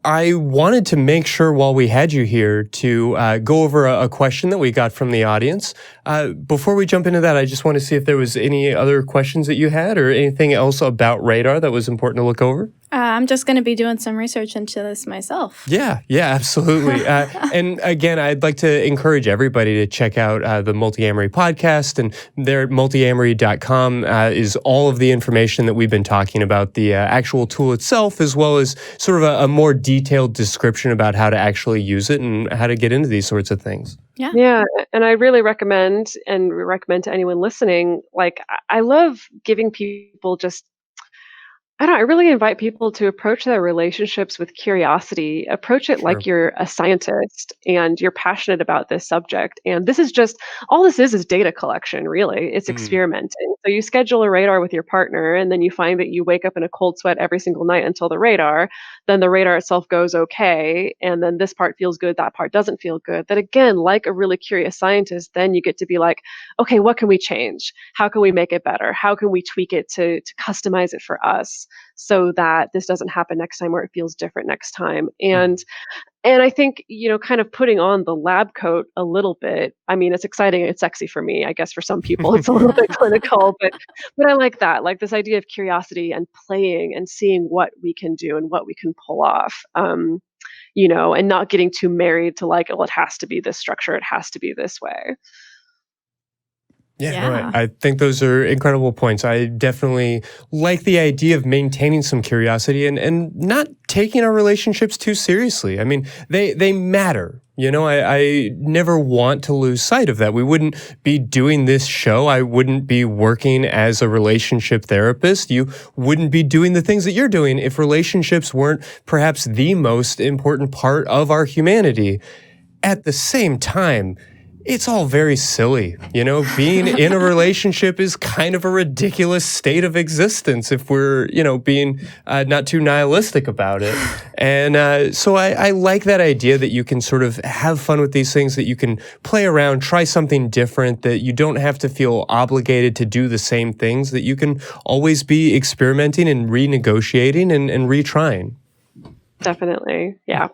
I wanted to make sure while we had you here to go over a question that we got from the audience. Before we jump into that, I just want to see if there was any other questions that you had or anything else about radar that was important to look over. I'm just going to be doing some research into this myself. Yeah, absolutely. And again, I'd like to encourage everybody to check out the Multiamory podcast, and there at multiamory.com is all of the information that we've been talking about, the actual tool itself, as well as sort of a more detailed description about how to actually use it and how to get into these sorts of things. Yeah, and I really recommend to anyone listening, like I love giving people just I really invite people to approach their relationships with curiosity. Approach it Sure. like you're a scientist and you're passionate about this subject. And this is just all this is data collection, really. It's experimenting. So you schedule a radar with your partner, and then you find that you wake up in a cold sweat every single night until the radar. Then the radar itself goes okay. And then this part feels good, that part doesn't feel good. That again, like a really curious scientist, then you get to be like, okay, what can we change? How can we make it better? How can we tweak it to customize it for us, so that this doesn't happen next time, or it feels different next time. And I think, kind of putting on the lab coat a little bit. I mean, it's exciting, it's sexy for me. I guess for some people it's a little bit clinical, but I like that. Like this idea of curiosity and playing and seeing what we can do and what we can pull off. And not getting too married to like, oh, it has to be this structure, it has to be this way. Yeah. No, I think those are incredible points. I definitely like the idea of maintaining some curiosity and not taking our relationships too seriously. I mean, they matter. I never want to lose sight of that. We wouldn't be doing this show. I wouldn't be working as a relationship therapist. You wouldn't be doing the things that you're doing if relationships weren't perhaps the most important part of our humanity. At the same time, it's all very silly. Being in a relationship is kind of a ridiculous state of existence if we're, being not too nihilistic about it. And so I like that idea that you can sort of have fun with these things, that you can play around, try something different, that you don't have to feel obligated to do the same things, that you can always be experimenting and renegotiating and retrying. Definitely. Yeah.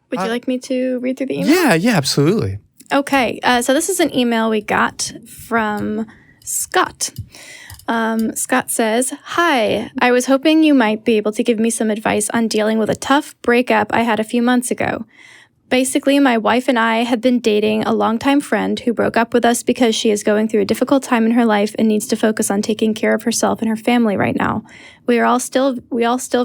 Would you like me to read through the email? Yeah, absolutely. Okay, so this is an email we got from Scott. Scott says, "Hi, I was hoping you might be able to give me some advice on dealing with a tough breakup I had a few months ago. Basically, my wife and I had been dating a longtime friend who broke up with us because she is going through a difficult time in her life and needs to focus on taking care of herself and her family right now. We all still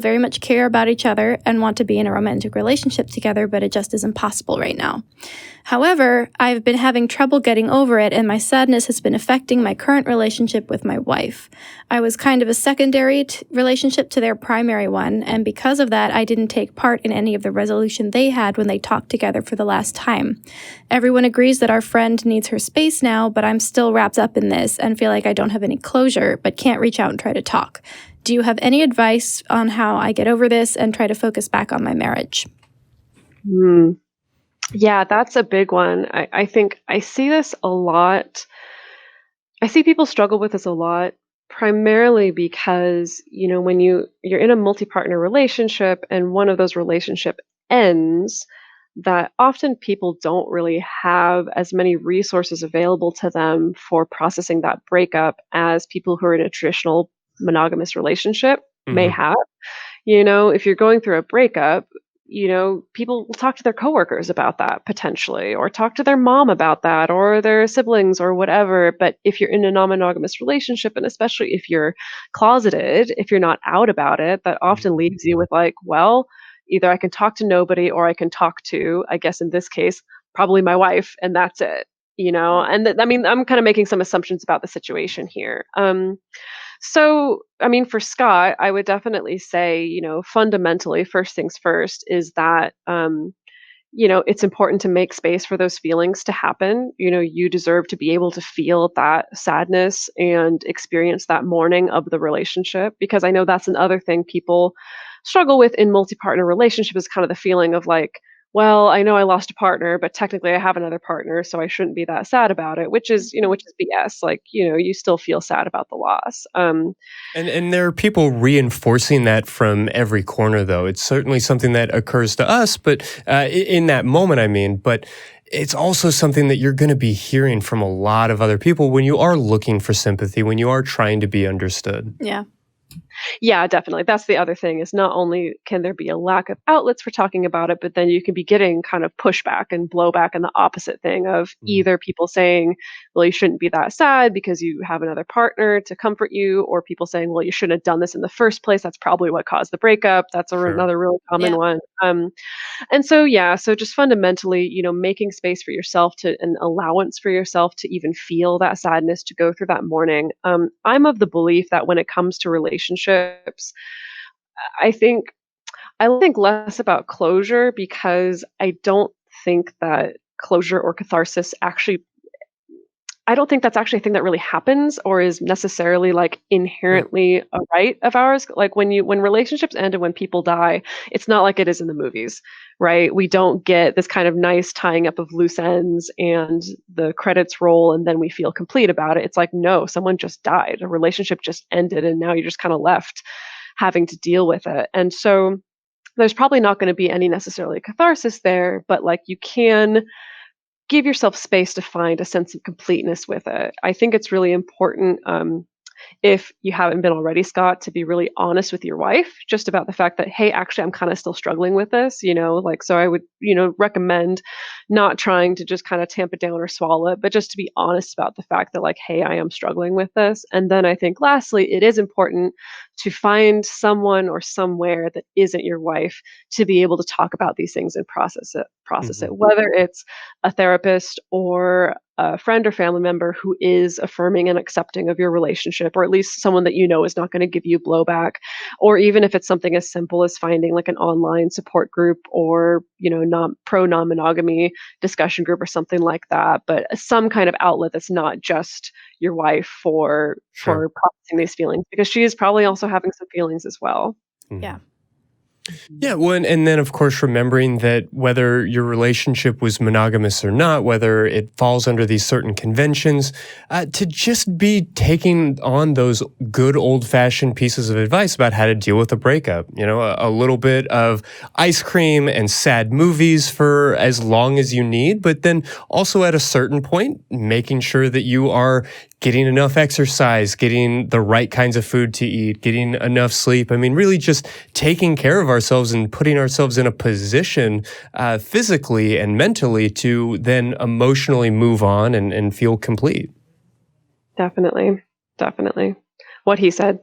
very much care about each other and want to be in a romantic relationship together, but it just isn't possible right now. However, I've been having trouble getting over it, and my sadness has been affecting my current relationship with my wife. I was kind of a secondary relationship to their primary one, and because of that, I didn't take part in any of the resolution they had when they talked together for the last time. Everyone agrees that our friend needs her space now, but I'm still wrapped up in this and feel like I don't have any closure, but can't reach out and try to talk. Do you have any advice on how I get over this and try to focus back on my marriage?" Yeah, that's a big one. I think I see this a lot. I see people struggle with this a lot, primarily because, when you're in a multi-partner relationship and one of those relationship ends, that often people don't really have as many resources available to them for processing that breakup as people who are in a traditional monogamous relationship may have. If you're going through a breakup, people will talk to their coworkers about that potentially, or talk to their mom about that, or their siblings, or whatever. But if you're in a non-monogamous relationship, and especially if you're closeted, if you're not out about it, that often leaves you with like, well, either I can talk to nobody, or I can talk to, I guess in this case, probably my wife, and that's it. And I'm kind of making some assumptions about the situation here. So, for Scott, I would definitely say, fundamentally, first things first is that, it's important to make space for those feelings to happen. You deserve to be able to feel that sadness and experience that mourning of the relationship, because I know that's another thing people struggle with in multi-partner relationship, is kind of the feeling of like, well, I know I lost a partner, but technically I have another partner, so I shouldn't be that sad about it, which is BS. Like, you still feel sad about the loss. And there are people reinforcing that from every corner, though. It's certainly something that occurs to us, but in that moment, I mean, but it's also something that you're going to be hearing from a lot of other people when you are looking for sympathy, when you are trying to be understood. Yeah. Yeah, definitely. That's the other thing is not only can there be a lack of outlets for talking about it, but then you can be getting kind of pushback and blowback and the opposite thing of Mhm. either people saying, well, you shouldn't be that sad because you have another partner to comfort you, or people saying, well, you shouldn't have done this in the first place. That's probably what caused the breakup. That's Sure. another really common Yeah. one. And so, yeah, so just fundamentally, making space for yourself to an allowance for yourself to even feel that sadness, to go through that mourning. I'm of the belief that when it comes to relationships, I think I think less about closure because I don't think that closure or catharsis actually I don't think that's actually a thing that really happens or is necessarily, like, Sure. inherently a right of ours. Like, when relationships end and when people die, it's not like it is in the movies, right? We don't get this kind of nice tying up of loose ends and the credits roll, and then we feel complete about it. It's like, no, someone just died. A relationship just ended, and now you're just kinda left having to deal with it. And so, there's probably not gonna be any necessarily catharsis there, but, like, you can give yourself space to find a sense of completeness with it. I think it's really important, if you haven't been already, Scott, to be really honest with your wife just about the fact that, hey, actually, I'm kind of still struggling with this, like, so I would, recommend not trying to just kind of tamp it down or swallow it, but just to be honest about the fact that, like, hey, I am struggling with this. And then I think, lastly, it is important to find someone or somewhere that isn't your wife to be able to talk about these things and process it, Mhm. whether it's a therapist or a friend or family member who is affirming and accepting of your relationship, or at least someone that is not going to give you blowback, or even if it's something as simple as finding like an online support group or non-monogamy discussion group or something like that, but some kind of outlet that's not just your wife Sure. for processing these feelings, because she is probably also having some feelings as well. Yeah. Mhm. Yeah, well, and then of course remembering that whether your relationship was monogamous or not, whether it falls under these certain conventions, to just be taking on those good old-fashioned pieces of advice about how to deal with a breakup. A little bit of ice cream and sad movies for as long as you need, but then also at a certain point, making sure that you are getting enough exercise, getting the right kinds of food to eat, getting enough sleep. I mean, really just taking care of ourselves and putting ourselves in a position physically and mentally to then emotionally move on and feel complete. Definitely. Definitely. What he said.